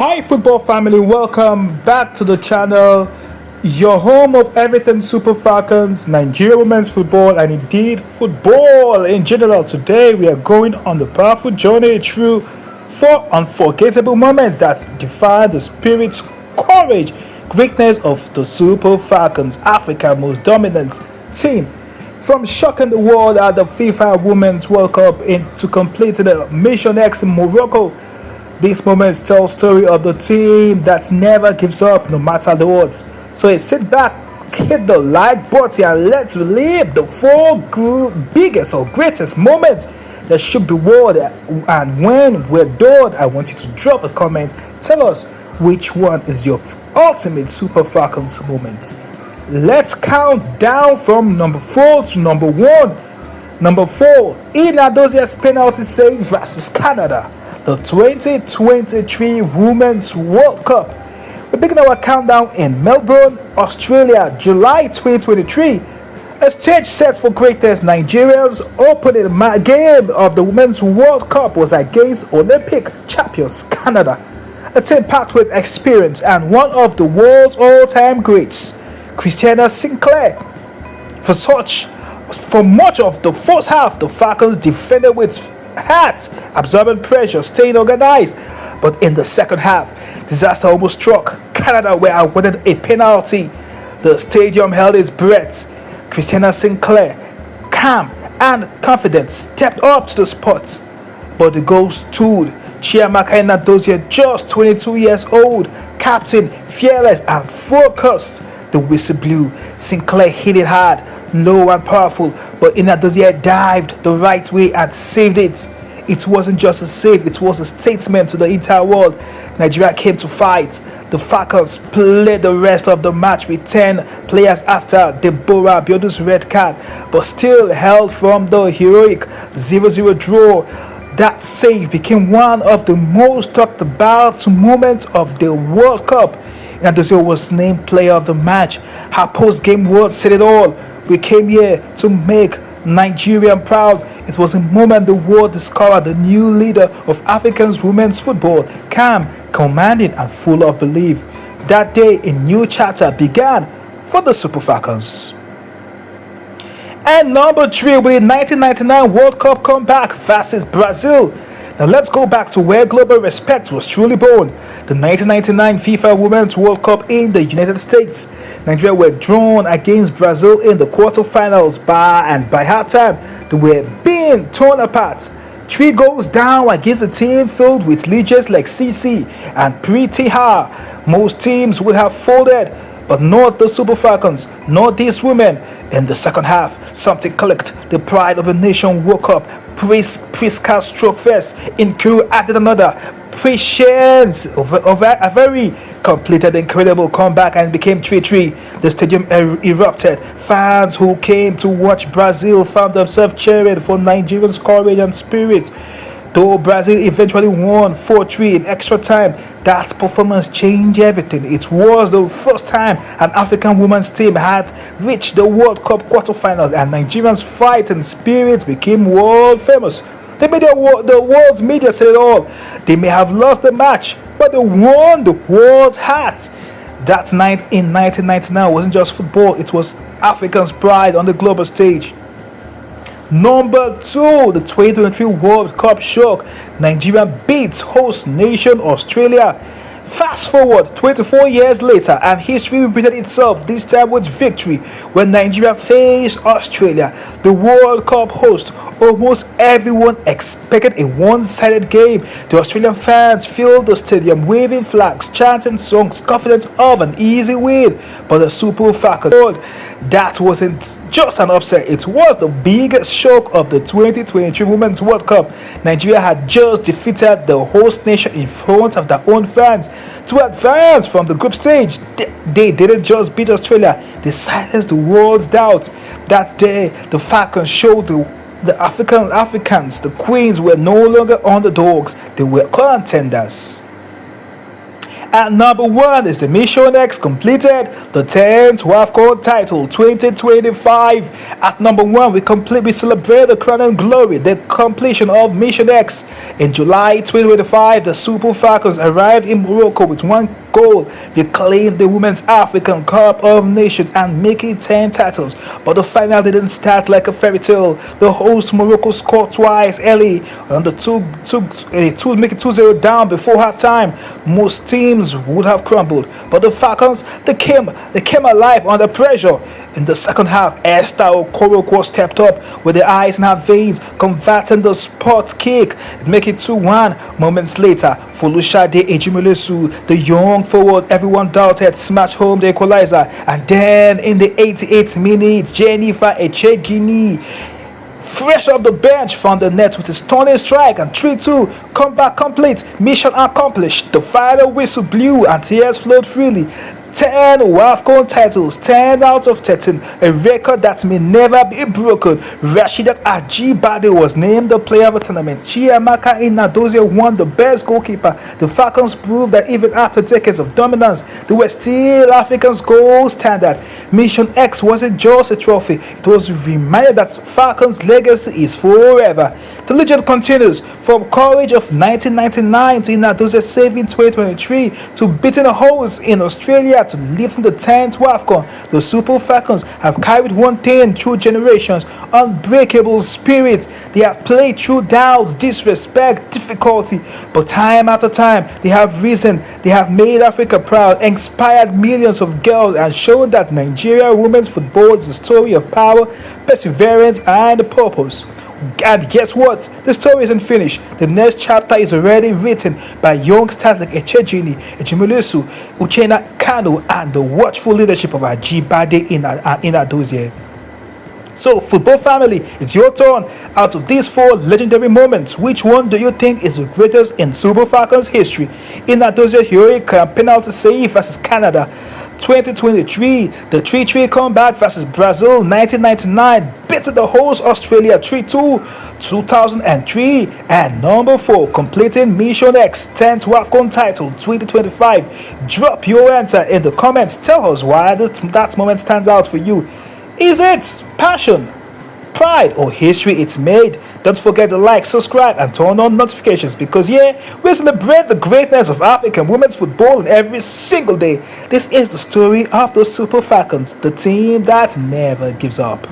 Hi, football family, welcome back to the channel, your home of everything Super Falcons, Nigeria women's football, and indeed football in general. Today, we are going on the powerful journey through four unforgettable moments that define the spirit, courage, greatness of the Super Falcons, Africa's most dominant team. From shocking the world at the FIFA Women's World Cup to completing the Mission X in Morocco, these moments tell story of the team that never gives up no matter the odds. So sit back, hit the like button, and let's relive the four biggest or greatest moments that shook the world. And when we're done, I want you to drop a comment. Tell us which one is your ultimate Super Falcons moment. Let's count down from number 4 to number 1. Number 4, Inadozia's penalty save versus Canada, the 2023 Women's World Cup. We begin our countdown in Melbourne, Australia, July 2023. A stage set for greatness. Nigeria's opening game of the Women's World Cup was against Olympic champions Canada, a team packed with experience and one of the world's all-time greats, Christina Sinclair. For much of the first half, the Falcons defended with heart, absorbing pressure, staying organized. But in the second half, disaster almost struck. Canada were awarded a penalty. The stadium held its breath. Christina Sinclair, calm and confident, stepped up to the spot. But the goal stood. Chiamaka Inadozie, just 22 years old, captain, fearless and focused. The whistle blew. Sinclair hit it hard, low and powerful, but Inadozie dived the right way and saved it. It wasn't just a save, it was a statement to the entire world. Nigeria came to fight. The Falcons played the rest of the match with 10 players after Deborah Abiodu's red card, but still held from the heroic 0-0 draw. That save became one of the most talked about moments of the World Cup. Inadozie was named player of the match. Her post-game words said it all. We came here to make Nigeria proud. It was a moment the world discovered the new leader of Africa's women's football, calm, commanding, and full of belief. That day, a new chapter began for the Super Falcons. And number 3 will be 1999 World Cup comeback versus Brazil. Now let's go back to where global respect was truly born. The 1999 FIFA Women's World Cup in the United States. Nigeria were drawn against Brazil in the quarterfinals by halftime, they were being torn apart. 3 goals down against a team filled with legends like CC and Preeti Ha. Most teams would have folded, but not the Super Falcons, not these women. In the second half, something clicked. The pride of a nation woke up. Priska struck first. Nkuru added another. Patience of a very completed incredible comeback and became 3-3. The stadium erupted. Fans who came to watch Brazil found themselves cheering for Nigerians' courage and spirit. Though Brazil eventually won 4-3 in extra time, that performance changed everything. It was the first time an African women's team had reached the World Cup quarterfinals, and Nigerians' fighting spirit became world famous. The world's media said it all. They may have lost the match, but they won the world's heart. That night in 1999 wasn't just football, it was Africans' pride on the global stage. Number 2, the 2023 World Cup shock. Nigeria beats host nation Australia. Fast forward 24 years later, and history repeated itself, this time with victory. When Nigeria faced Australia, the World Cup host, almost everyone expected a one-sided game. The Australian fans filled the stadium, waving flags, chanting songs, confident of an easy win. But the Super Falcons, that wasn't just an upset, it was the biggest shock of the 2023 Women's World Cup. Nigeria had just defeated the host nation in front of their own fans to advance from the group stage. They didn't just beat Australia, they silenced the world's doubt. That day, the Falcons showed the Africans, the Queens, were no longer underdogs, they were contenders. At number 1 is the Mission X completed. the 10th WAFCON title 2025. At number 1, we celebrate the crown and glory, the completion of Mission X. In July 2025, the Super Falcons arrived in Morocco with one goal: reclaim the Women's African Cup of Nations and make it 10 titles. But the final didn't start like a fairy tale. The host Morocco scored twice early on the make it 2-0 down before halftime. Most teams would have crumbled, but the Falcons they came alive under pressure. In the second half, Esther Okoronkwo stepped up with the ice in her veins, converting the spot kick, make it 2-1. Moments later, Folashade Ejimilesu, the young forward everyone doubted, smashed home the equalizer. And then in the 88th minute, Jennifer Echegini, fresh off the bench, found the net with a stunning strike, and 3-2, comeback complete, mission accomplished. The final whistle blew and tears flowed freely. 10 WAFCON titles, 10 out of 13, a record that may never be broken. Rasheedat Ajibade was named the player of the tournament. Chiamaka Nnadozie won the best goalkeeper. The Falcons proved that even after decades of dominance, they were still Africa's gold standard. Mission X wasn't just a trophy, it was a reminder that Falcons' legacy is forever. The legend continues, from courage of 1999 to Nnadozie saving 2023 to beating a host in Australia to lifting the 10th WAFCON. The Super Falcons have carried one thing through generations: unbreakable spirit. They have played through doubts, disrespect, difficulty, but time after time they have risen. They have made Africa proud, inspired millions of girls, and shown that Nigeria women's football is a story of power, perseverance, and purpose. And guess what? The story isn't finished. The next chapter is already written by young stars like Echegini, Ejimilesu, Uchenna Kanu, and the watchful leadership of Ajibade Nnadozie. So, football family, it's your turn. Out of these 4 legendary moments, which one do you think is the greatest in Super Falcons history? Nnadozie heroic penalty save versus Canada 2023, the 3-3 comeback versus Brazil 1999, beating the host Australia 3-2 2003, and number 4, completing Mission X 10th WAFCON title 2025. Drop your answer in the comments. Tell us why that moment stands out for you. Is it passion, pride, or history it's made? Don't forget to like, subscribe, and turn on notifications, because we celebrate the greatness of African women's football every single day. This is the story of the Super Falcons, the team that never gives up.